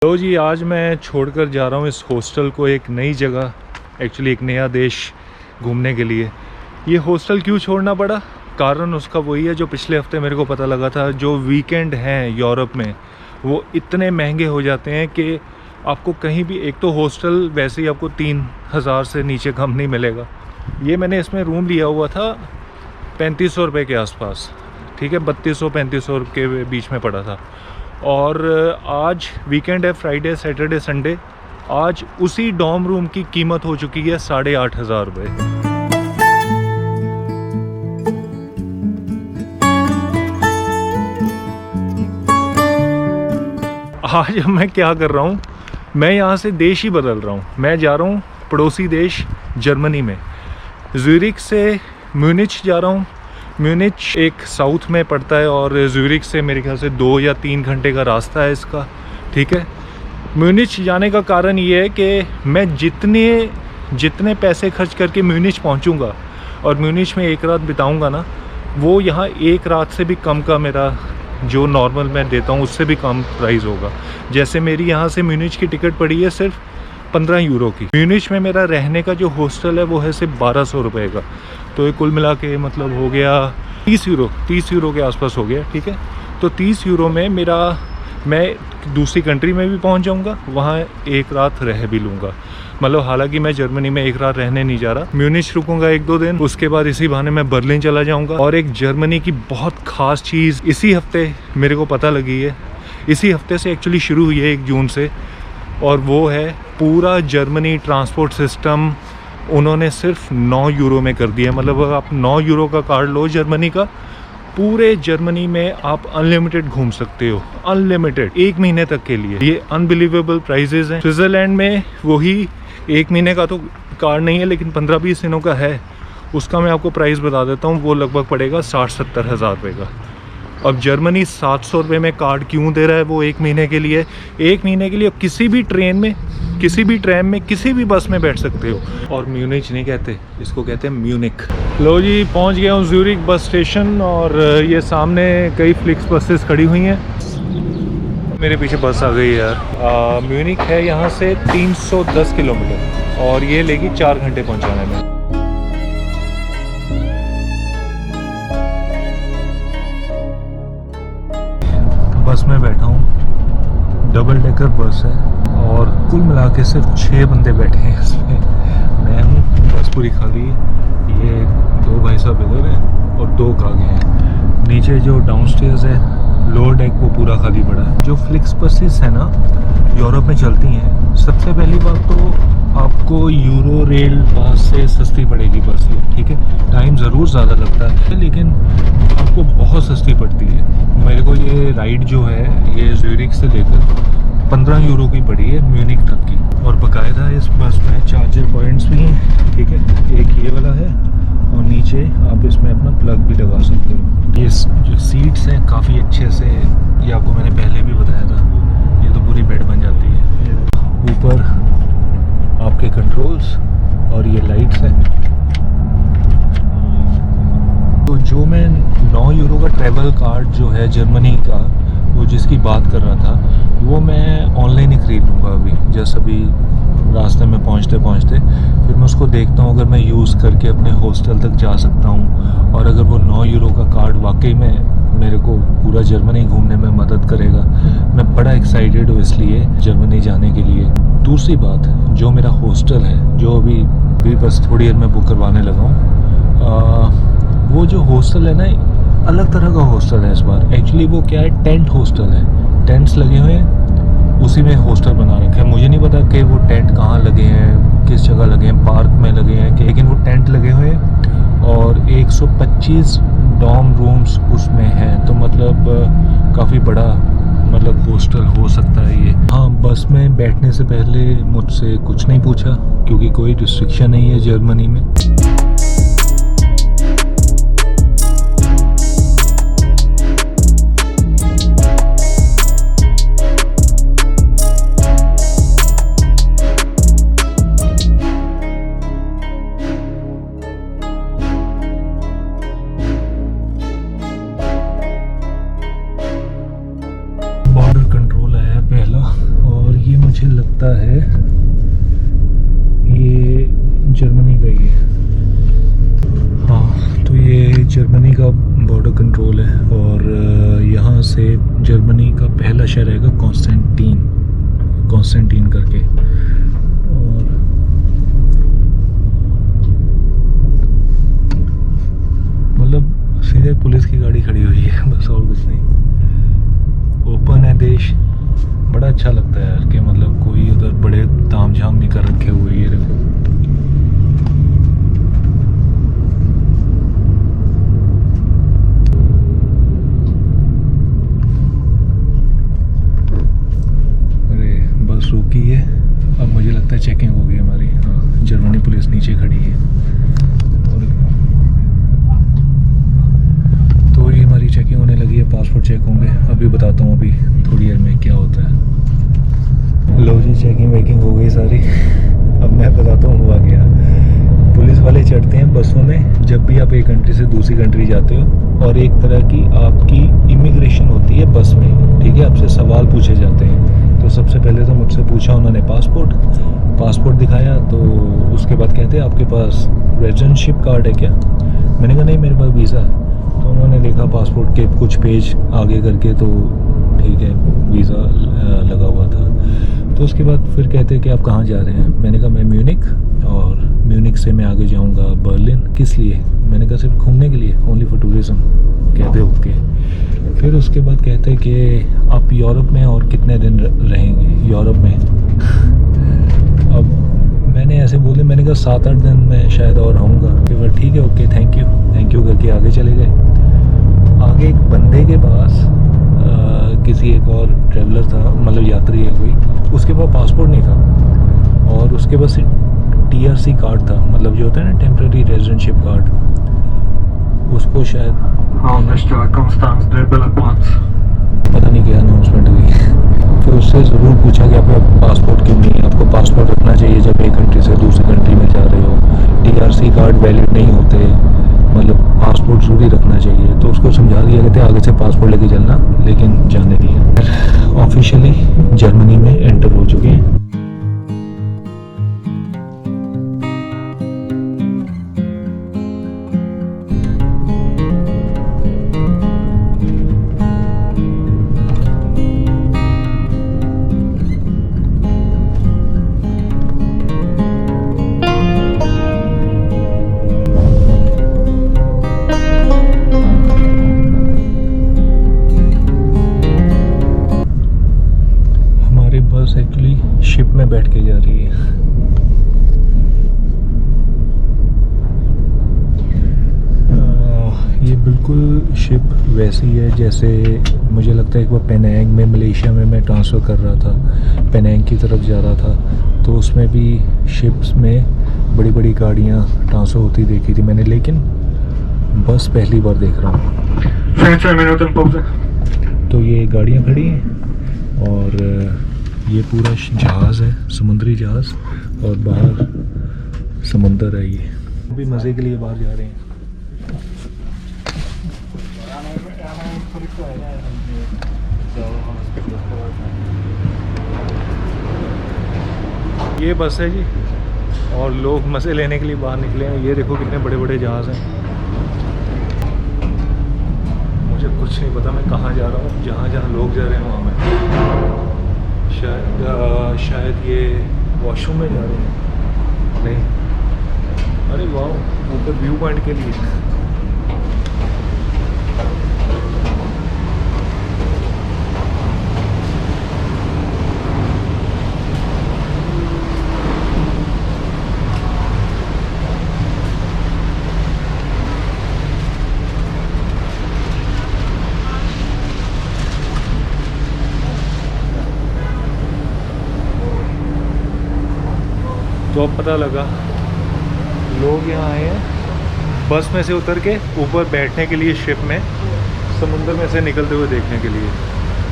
लो जी, आज मैं छोड़कर जा रहा हूँ इस हॉस्टल को एक नई जगह, एक्चुअली एक नया देश घूमने के लिए। ये हॉस्टल क्यों छोड़ना पड़ा, कारण उसका वही है जो पिछले हफ्ते मेरे को पता लगा था। जो वीकेंड हैं यूरोप में वो इतने महंगे हो जाते हैं कि आपको कहीं भी, एक तो हॉस्टल वैसे ही आपको 3,000 से नीचे कम नहीं मिलेगा। ये मैंने इसमें रूम लिया हुआ था 3500 रुपये के आसपास, ठीक है, 3200-3500 के बीच में पड़ा था। और आज वीकेंड है, फ्राइडे सैटरडे संडे, आज उसी डॉर्म रूम की कीमत हो चुकी है 8,500 रुपये। आज मैं क्या कर रहा हूँ, मैं यहाँ से देश ही बदल रहा हूँ। मैं जा रहा हूँ पड़ोसी देश जर्मनी में, ज़्यूरिख से म्यूनिच जा रहा हूँ। म्यूनिच एक साउथ में पड़ता है और ज़्यूरिख से मेरे ख्याल से 2 या 3 घंटे का रास्ता है इसका, ठीक है। म्यूनिच जाने का कारण ये है कि मैं जितने पैसे खर्च करके म्यूनिच पहुंचूंगा और म्यूनिच में एक रात बिताऊंगा ना, वो यहाँ एक रात से भी कम का मेरा जो नॉर्मल मैं देता हूँ उससे भी कम प्राइस होगा। जैसे मेरी यहाँ से म्यूनिच की टिकट पड़ी है सिर्फ 15 यूरो की। म्यूनिच में मेरा रहने का जो हॉस्टल है वो है सिर्फ 1200 रुपये का। तो ये कुल मिला के मतलब हो गया 30 यूरो के आसपास हो गया, ठीक है। तो 30 यूरो में मैं दूसरी कंट्री में भी पहुंच जाऊंगा, वहाँ एक रात रह भी लूँगा। मतलब हालांकि मैं जर्मनी में एक रात रहने नहीं जा रहा, म्यूनिच रुकूंगा 1-2 दिन, उसके बाद इसी बहाने मैं बर्लिन चला जाऊँगा। और एक जर्मनी की बहुत ख़ास चीज़ इसी हफ्ते मेरे को पता लगी है, इसी हफ्ते से एक्चुअली शुरू हुई है 1 जून से, और वो है पूरा जर्मनी ट्रांसपोर्ट सिस्टम उन्होंने सिर्फ 9 यूरो में कर दिया। मतलब अगर आप 9 यूरो का कार्ड लो जर्मनी का, पूरे जर्मनी में आप अनलिमिटेड घूम सकते हो, अनलिमिटेड 1 महीने तक के लिए। ये अनबिलीवेबल प्राइजेज़ हैं। स्विट्ज़रलैंड में वही 1 महीने का तो कार्ड नहीं है, लेकिन 15-20 दिनों का है। उसका मैं आपको प्राइस बता देता हूँ, वो लगभग पड़ेगा 60-70 हज़ार रुपये का। अब जर्मनी 700 रुपये में कार्ड क्यों दे रहा है वो 1 महीने के लिए? 1 महीने के लिए किसी भी ट्रेन में, किसी भी ट्रैम में, किसी भी बस में बैठ सकते हो। और म्यूनिच नहीं कहते, इसको कहते हैं म्यूनिक। लो जी, पहुंच गया हूँ ज़्यूरिख बस स्टेशन, और ये सामने कई फ्लिक्स बसेस खड़ी हुई हैं। मेरे पीछे बस आ गई यार। म्यूनिक है यहाँ से 310 किलोमीटर और ये लेगी 4 घंटे पहुँचाने में। बस में बैठा हूँ, डबल डेकर बस है और कुल मिला के सिर्फ 6 बंदे बैठे हैं इसमें। मैं हूँ, बस पूरी खाली है। ये 2 भाई साहब इधर हैं और 2 आगे हैं। नीचे जो डाउनस्टेयर्स है, लोअर डेक, वो पूरा खाली पड़ा है। जो फ्लिक्स बसेस है ना यूरोप में चलती हैं, सबसे पहली बात तो आपको यूरो रेल पास से सस्ती पड़ेगी बस ये, ठीक है। टाइम ज़रूर ज़्यादा लगता है लेकिन आपको बहुत सस्ती पड़ती है। मेरे को ये राइड जो है ये ज़्यूरिख से लेकर 15 यूरो की पड़ी है म्यूनिक तक की। और बाकायदा इस बस में चार्जर पॉइंट्स भी हैं, ठीक है। एक ये वाला है और नीचे आप इसमें अपना प्लग भी लगा सकते हो। ये जो सीट्स हैं काफ़ी अच्छे से, ये आपको मैंने पहले भी बताया था, ये तो पूरी बेड बन जाती है। ऊपर आपके कंट्रोल्स और ये लाइट्स हैं। तो जो मैं 9 यूरो का ट्रैवल कार्ड जो है जर्मनी का, वो जिसकी बात कर रहा था, वो मैं ऑनलाइन ही ख़रीद लूँगा अभी। जैसे अभी रास्ते में पहुँचते फिर मैं उसको देखता हूँ, अगर मैं यूज़ करके अपने हॉस्टल तक जा सकता हूँ। और अगर वो 9 यूरो का कार्ड वाकई में मेरे को पूरा जर्मनी घूमने में मदद करेगा, मैं बड़ा एक्साइटेड हूँ इसलिए जर्मनी जाने के लिए। दूसरी बात, जो मेरा हॉस्टल है, जो अभी बस थोड़ी देर में बुक करवाने लगा हूँ, वो जो हॉस्टल है ना, अलग तरह का हॉस्टल है इस बार। एक्चुअली वो क्या है, टेंट हॉस्टल है। टेंट्स लगे हुए हैं, उसी में हॉस्टल बना रखा है। मुझे नहीं पता कि वो टेंट कहाँ लगे हैं, किस जगह लगे हैं, पार्क में लगे हैं, लेकिन वो टेंट लगे हुए हैं और 125 डॉर्म रूम्स उसमें हैं। तो मतलब काफ़ी बड़ा मतलब हॉस्टल हो सकता है ये। हाँ, बस में बैठने से पहले मुझसे कुछ नहीं पूछा क्योंकि कोई रिस्ट्रिक्शन नहीं है जर्मनी में। बॉर्डर कंट्रोल आया पहला, और लगता है ये जर्मनी का ही है। हाँ, तो ये जर्मनी का बॉर्डर कंट्रोल है और यहाँ से जर्मनी का पहला शहर रहेगा कॉन्स्टेंटीन करके। और मतलब सीधे पुलिस की गाड़ी खड़ी हुई है, बस और कुछ नहीं। ओपन है देश, बड़ा अच्छा लगता है यार कि मतलब कोई उधर बड़े तामझाम नहीं कर रखे हुए। ये देखो रुकी है। अब मुझे लगता है चेकिंग होगी हमारी। हाँ, जर्मनी पुलिस नीचे खड़ी है। और तो ये हमारी चेकिंग होने लगी है, पासपोर्ट चेक होंगे। अभी बताता हूँ अभी थोड़ी देर में क्या होता है। लो जी, चेकिंग वेकिंग हो गई सारी। अब मैं बताता हूँ हुआ क्या। पुलिस वाले चढ़ते हैं बसों में जब भी आप एक कंट्री से दूसरी कंट्री जाते हो, और एक तरह की आपकी इमिग्रेशन होती है बस में, ठीक है। आपसे सवाल पूछे जाते हैं। तो सबसे पहले तो मुझसे पूछा उन्होंने पासपोर्ट दिखाया। तो उसके बाद कहते हैं आपके पास रेजिडेंटशिप कार्ड है क्या? मैंने कहा नहीं, मेरे पास वीज़ा। तो उन्होंने देखा पासपोर्ट के कुछ पेज आगे करके, तो ठीक है, वीज़ा लगा हुआ था। तो उसके बाद फिर कहते हैं कि आप कहाँ जा रहे हैं? मैंने कहा मैं म्यूनिक, और म्यूनिक से मैं आगे जाऊँगा बर्लिन। किस लिए? मैंने कहा सिर्फ घूमने के लिए, ओनली फॉर टूरिज़म। कहते ओके। फिर उसके बाद कहते हैं कि आप यूरोप में और कितने दिन रहेंगे यूरोप में? अब मैंने ऐसे बोले, मैंने कहा 7-8 दिन में शायद और रहूँगा। फिर ठीक है, ओके, थैंक यू करके आगे चले गए। आगे एक बंदे के पास किसी एक और ट्रैवलर था, मतलब यात्री है कोई, उसके पास पासपोर्ट नहीं था और उसके पास TRC कार्ड था, मतलब जो होता है ना टेम्पररी रेजिडेंटशिप कार्ड। उसको शायद पता नहीं क्या अनाउंसमेंट हुई। फिर उससे ज़रूर पूछा कि आपका पासपोर्ट क्यों नहीं है? आपको पासपोर्ट रखना चाहिए जब एक कंट्री से दूसरी कंट्री में जा रहे हो। TRC कार्ड वैलिड नहीं होते, मतलब पासपोर्ट ज़रूरी रखना चाहिए। तो उसको समझा दिया कि आगे से पासपोर्ट लेके चलना, लेकिन जाने दिया। ऑफिशियली जर्मनी में एंटर हो चुके हैं। एक्चुअली शिप में बैठ के जा रही है। ये बिल्कुल शिप वैसी है जैसे मुझे लगता है एक बार पेनांग में, मलेशिया में मैं ट्रांसफ़र कर रहा था, पेनांग की तरफ जा रहा था, तो उसमें भी शिप्स में बड़ी बड़ी गाड़ियाँ ट्रांसफ़र होती देखी थी मैंने, लेकिन बस पहली बार देख रहा हूँ। तो ये गाड़ियाँ खड़ी हैं और ये पूरा जहाज़ है, समुद्री जहाज़, और बाहर समुंदर है। ये भी मज़े के लिए बाहर जा रहे हैं। ये बस है जी, और लोग मज़े लेने के लिए बाहर निकले हैं। ये देखो कितने बड़े बड़े जहाज़ हैं। मुझे कुछ नहीं पता मैं कहाँ जा रहा हूँ। जहाँ जहाँ लोग जा रहे हैं वहाँ मैं शायद ये वॉशरूम में जा रहे हैं। नहीं, अरे वाह, ऊपर व्यू पॉइंट के लिए। तो अब पता लगा लोग यहाँ आए हैं बस में से उतर के ऊपर बैठने के लिए शिप में, समुंदर में से निकलते हुए देखने के लिए।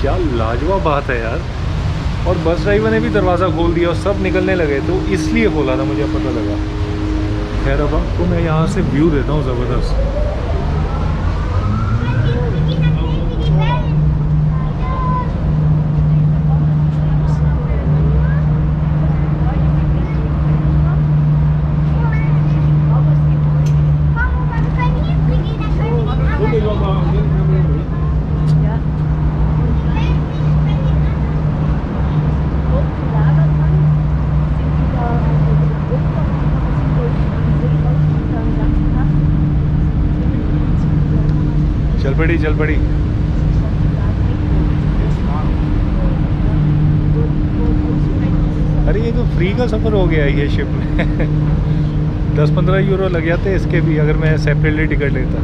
क्या लाजवाब बात है यार। और बस ड्राइवर ने भी दरवाज़ा खोल दिया और सब निकलने लगे, तो इसलिए खोला था, मुझे पता लगा। खैर अब आपको मैं यहाँ से व्यू देता हूँ ज़बरदस्त। चल पड़ी। अरे ये तो फ्री का सफ़र हो गया ये शिप में 10-15 यूरो लग जाते इसके भी, अगर मैं सेपरेटली टिकट लेता।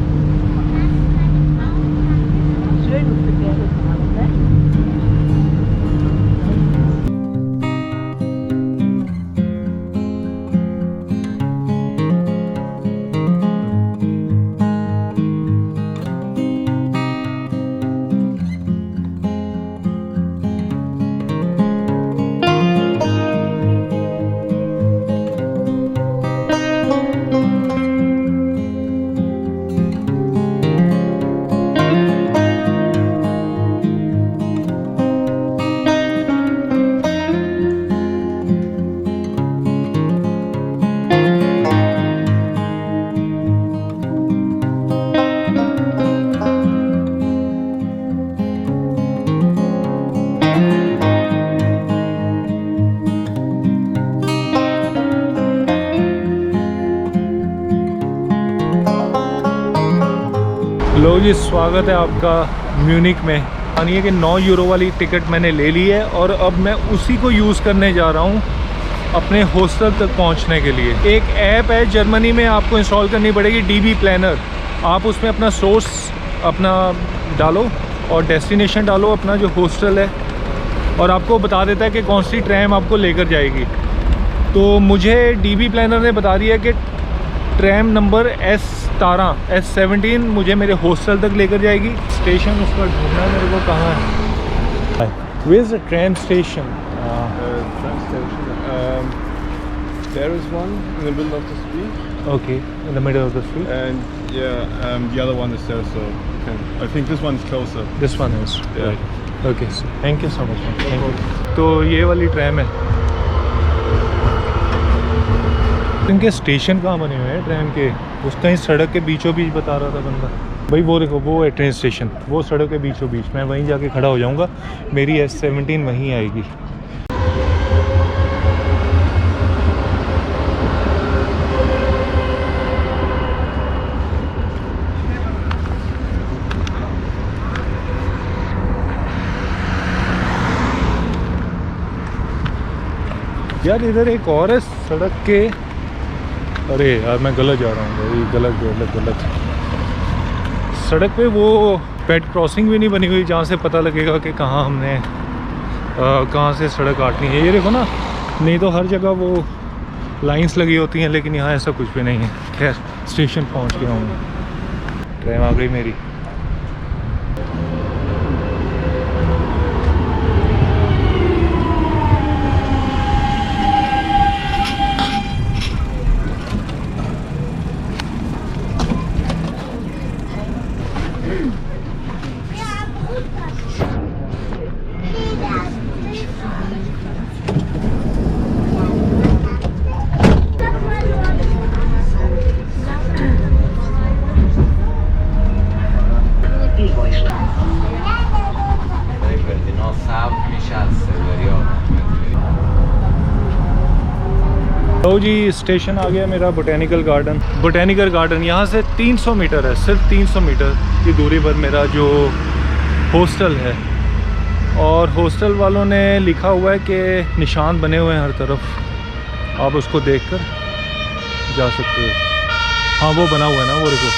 लो जी, स्वागत है आपका म्यूनिक में। मानिए कि 9 यूरो वाली टिकट मैंने ले ली है और अब मैं उसी को यूज़ करने जा रहा हूँ अपने हॉस्टल तक पहुँचने के लिए। एक ऐप है जर्मनी में, आपको इंस्टॉल करनी पड़ेगी, DB प्लानर। आप उसमें अपना सोर्स अपना डालो और डेस्टिनेशन डालो अपना जो हॉस्टल है, और आपको बता देता है कि कौन सी ट्रैम आपको लेकर जाएगी। तो मुझे DB प्लानर ने बता दिया कि ट्रैम नंबर S17 मुझे मेरे हॉस्टल तक लेकर जाएगी। स्टेशन उसका ढूंढना मेरे को कहाँ है। Where is the tram station? Tram station. There is one in the middle of the street. Okay, in the middle of the street. And yeah, the other one is there, so you can. I think this one is closer. This one is. Yeah. Right. Okay, so thank you so much. Thank you. तो ये वाली tram है। इनके station कहाँ बने हुए हैं train के, उसका ही सड़क के बीचों बीच बता रहा था बंदा। भाई वो देखो, वो है ट्रेन स्टेशन, वो सड़क के बीचों बीच। मैं वहीं जाके खड़ा हो जाऊंगा, मेरी S17 वहीं आएगी। यार इधर एक और है सड़क के, अरे यार मैं गलत जा रहा हूँ भाई, गलत सड़क पे वो पेट क्रॉसिंग भी नहीं बनी हुई जहाँ से पता लगेगा कि कहाँ हमने कहाँ से सड़क काटनी है। ये देखो ना, नहीं तो हर जगह वो लाइंस लगी होती हैं, लेकिन यहाँ ऐसा कुछ भी नहीं है। खैर स्टेशन पहुँच गया हूँ, ट्रेन आ गई मेरी। तो जी स्टेशन आ गया मेरा, बोटेनिकल गार्डन। यहाँ से 300 मीटर है, सिर्फ 300 मीटर की दूरी पर मेरा जो हॉस्टल है। और हॉस्टल वालों ने लिखा हुआ है कि निशान बने हुए हैं हर तरफ, आप उसको देखकर जा सकते हो। हाँ वो बना हुआ है ना, वो देखो।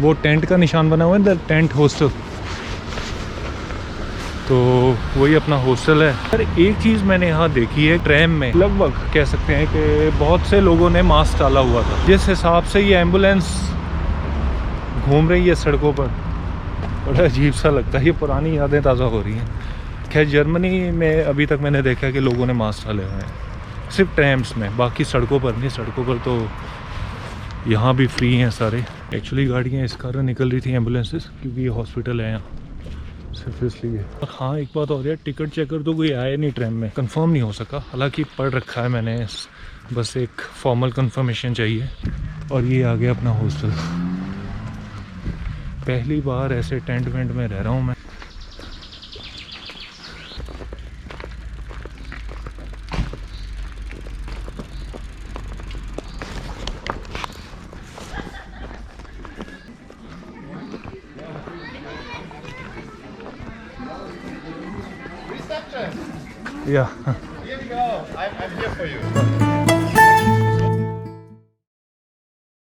वो टेंट का निशान बना हुआ है, द टेंट हॉस्टल। तो वही अपना हॉस्टल है। सर एक चीज़ मैंने यहाँ देखी है, ट्रेन में लगभग कह सकते हैं कि बहुत से लोगों ने मास्क डाला हुआ था। जिस हिसाब से ये एम्बुलेंस घूम रही है सड़कों पर, बड़ा अजीब सा लगता है। ये पुरानी यादें ताज़ा हो रही हैं। खैर जर्मनी में अभी तक मैंने देखा कि लोगों ने मास्क डाले हुए हैं, सिर्फ ट्रैम्स में, बाकी सड़कों पर नहीं। सड़कों पर तो यहाँ भी फ्री हैं सारे। एक्चुअली गाड़ियाँ इस कारण निकल रही थी एम्बुलेंसेस, क्योंकि ये हॉस्पिटल है यहाँ, सिर्फ इसलिए। और हाँ एक बात और है, टिकट चेकर तो कोई आया नहीं ट्रेन में, कंफर्म नहीं हो सका। हालांकि पढ़ रखा है मैंने, बस एक फॉर्मल कंफर्मेशन चाहिए। और ये आ गया अपना हॉस्टल। पहली बार ऐसे टेंट वेंट में रह रहा हूँ मैं। Yeah. Here you go. I'm here for you.